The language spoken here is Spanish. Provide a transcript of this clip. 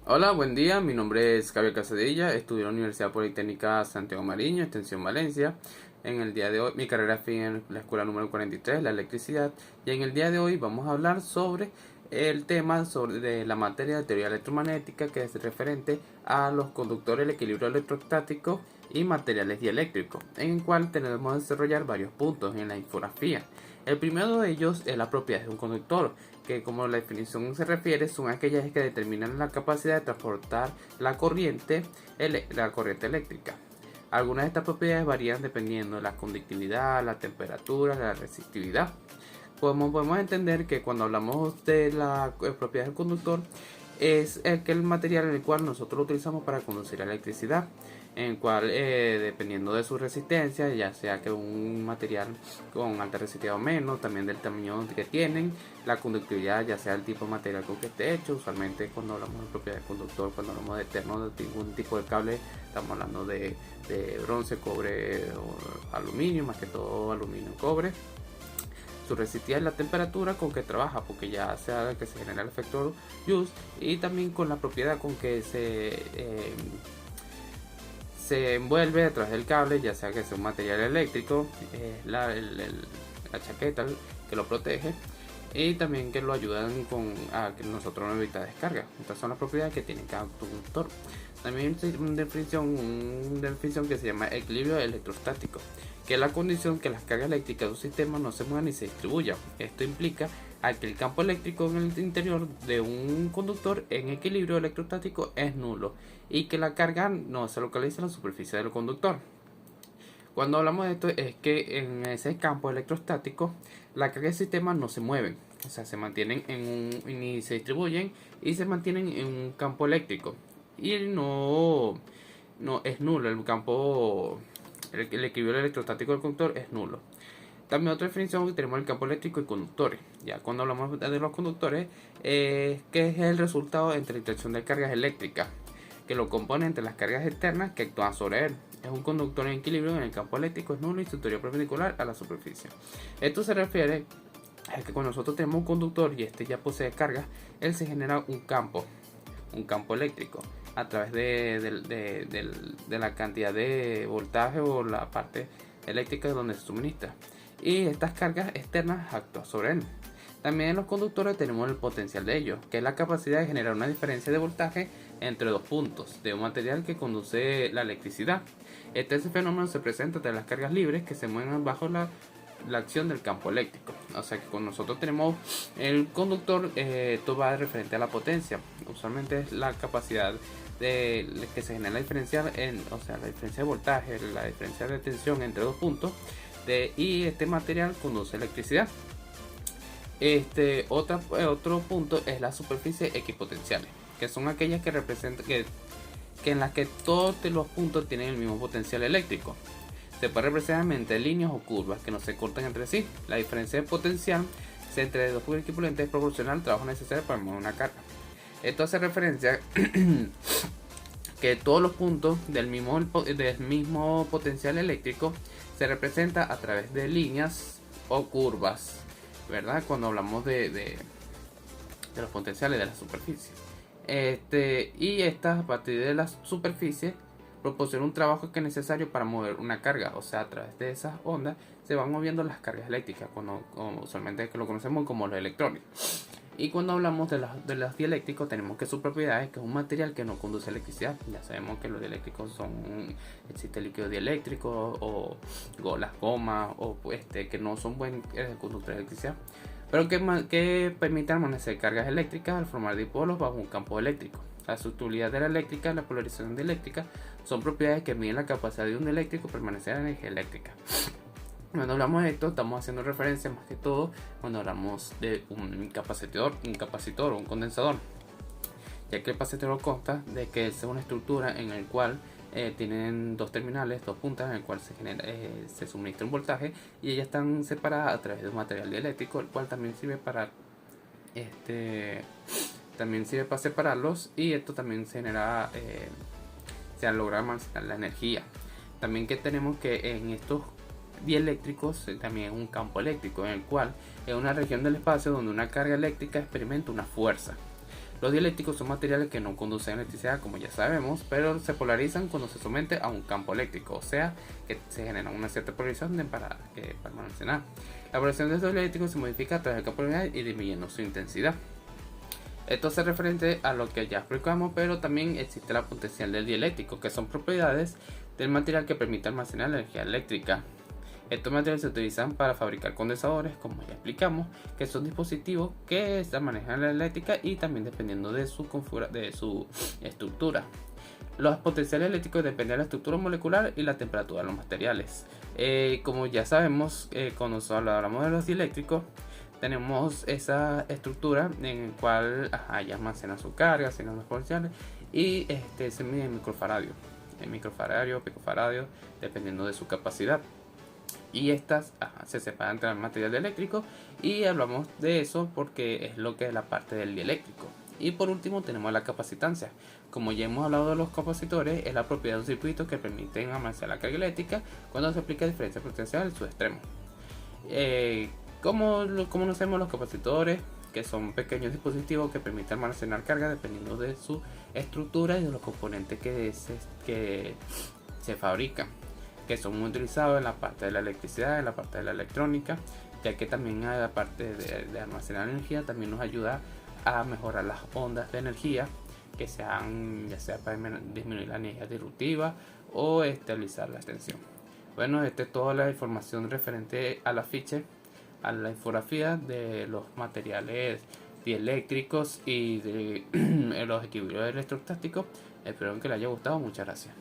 Hola, buen día. Mi nombre es Javier Casadilla. Estudio en la Universidad Politécnica Santiago Mariño, Extensión Valencia. En el día de hoy, mi carrera fue en la escuela número 43, la electricidad. Y en el día de hoy vamos a hablar sobre el tema de la materia de teoría electromagnética, que es referente a los conductores, el equilibrio electrostático y materiales dieléctricos, en el cual tenemos que desarrollar varios puntos en la infografía. El primero de ellos es la propiedad de un conductor, que como la definición se refiere son aquellas que determinan la capacidad de transportar la corriente eléctrica. Algunas de estas propiedades varían dependiendo de la conductividad, la temperatura, la resistividad. Podemos entender que cuando hablamos de la propiedad del conductor es el material en el cual nosotros lo utilizamos para conducir la electricidad, en el cual dependiendo de su resistencia, ya sea que un material con alta resistividad o menos, también del tamaño que tienen, la conductividad, ya sea el tipo de material con que esté hecho. Usualmente cuando hablamos de propiedad del conductor, cuando hablamos de eterno de ningún tipo de cable, estamos hablando de bronce, cobre o aluminio, más que todo aluminio, cobre. Su resistividad es la temperatura con que trabaja, porque ya sea que se genera el efecto Joule, y también con la propiedad con que se envuelve detrás del cable, ya sea que sea un material eléctrico, la chaqueta que lo protege, y también que lo ayudan a que nosotros no evita descarga. Estas son las propiedades que tiene cada conductor. También hay una definición que se llama equilibrio electrostático, que es la condición que las cargas eléctricas de un sistema no se muevan ni se distribuyan. Esto implica a que el campo eléctrico en el interior de un conductor en equilibrio electrostático es nulo y que la carga no se localiza en la superficie del conductor. Cuando hablamos de esto es que en ese campo electrostático la carga del sistema no se mueven, o sea, se mantienen ni se distribuyen y se mantienen en un campo eléctrico y no es nulo el campo, el equilibrio electrostático del conductor es nulo. También otra definición que tenemos el campo eléctrico y conductores. Ya cuando hablamos de los conductores, que es el resultado entre la interacción de cargas eléctricas que lo componen entre las cargas externas que actúan sobre él. Es un conductor en equilibrio en el campo eléctrico, es nulo y su teoría perpendicular a la superficie. Esto se refiere a que cuando nosotros tenemos un conductor y este ya posee cargas, él se genera un campo eléctrico a través de la cantidad de voltaje o la parte eléctrica donde se suministra, y estas cargas externas actúan sobre él. También en los conductores tenemos el potencial de ellos, que es la capacidad de generar una diferencia de voltaje entre dos puntos de un material que conduce la electricidad. Este fenómeno se presenta entre las cargas libres que se mueven bajo la acción del campo eléctrico. O sea que cuando nosotros tenemos el conductor, esto va referente a la potencia. Usualmente es la capacidad de que se genera la diferencia la diferencia de voltaje, la diferencia de tensión entre dos puntos y este material conduce electricidad. Otro punto es la superficie equipotenciales, que son aquellas que representan que en las que todos los puntos tienen el mismo potencial eléctrico. Se puede representar mediante líneas o curvas que no se cortan entre sí. La diferencia de potencial entre dos equivalentes es proporcional al trabajo necesario para mover una carga. Esto hace referencia que todos los puntos del mismo potencial eléctrico se representa a través de líneas o curvas, ¿verdad? Cuando hablamos de los potenciales de la superficie. Y estas a partir de la superficie proporciona un trabajo que es necesario para mover una carga, o sea, a través de esas ondas se van moviendo las cargas eléctricas, como usualmente que lo conocemos como los electrones. Y cuando hablamos de los dieléctricos, tenemos que sus propiedades, que es un material que no conduce electricidad. Ya sabemos que los dieléctricos existe el líquido dieléctrico o las gomas o que no son buenos conductores de electricidad, pero que permiten almacenar cargas eléctricas al formar dipolos bajo un campo eléctrico. La susceptibilidad de la eléctrica y la polarización de eléctrica son propiedades que miden la capacidad de un eléctrico permanecer en energía eléctrica. Cuando hablamos de esto, estamos haciendo referencia más que todo cuando hablamos de un capacitor o un condensador, ya que el capacitor consta de que es una estructura en el cual tienen dos terminales, dos puntas en el cual se suministra un voltaje y ellas están separadas a través de un material dieléctrico, el cual también sirve para separarlos, y esto también se logra almacenar la energía. También que tenemos que en estos dieléctricos también un campo eléctrico, en el cual es una región del espacio donde una carga eléctrica experimenta una fuerza. Los dieléctricos son materiales que no conducen electricidad, como ya sabemos, pero se polarizan cuando se somete a un campo eléctrico, o sea que se genera una cierta polarización para almacenar. La polarización de estos dieléctricos se modifica a través del campo electrónico y disminuyendo su intensidad. Esto es referente a lo que ya explicamos, pero también existe la potencial del dieléctrico, que son propiedades del material que permite almacenar la energía eléctrica. Estos materiales se utilizan para fabricar condensadores, como ya explicamos, que son dispositivos que se manejan la eléctrica y también dependiendo de su estructura. Los potenciales eléctricos dependen de la estructura molecular y la temperatura de los materiales. Como ya sabemos, cuando hablamos de los dieléctricos, tenemos esa estructura en la cual ya almacena su carga, almacena los potenciales, y se mide en microfaradio, picofaradio, dependiendo de su capacidad. Y estas se separan entre el material eléctrico, y hablamos de eso porque es lo que es la parte del dieléctrico. Y por último tenemos la capacitancia. Como ya hemos hablado de los capacitores, es la propiedad de un circuito que permite almacenar la carga eléctrica cuando se aplica diferencia potencial en su extremo. ¿Cómo conocemos los capacitores? Que son pequeños dispositivos que permiten almacenar carga dependiendo de su estructura y de los componentes que se fabrican, que son muy utilizados en la parte de la electricidad, en la parte de la electrónica, ya que también a la parte de almacenar energía también nos ayuda a mejorar las ondas de energía que sean, ya sea para disminuir la energía disruptiva o estabilizar la tensión. Bueno, esta es toda la información referente al afiche, a la infografía de los materiales dieléctricos y de los equilibrios electrostáticos. Espero que les haya gustado. Muchas gracias.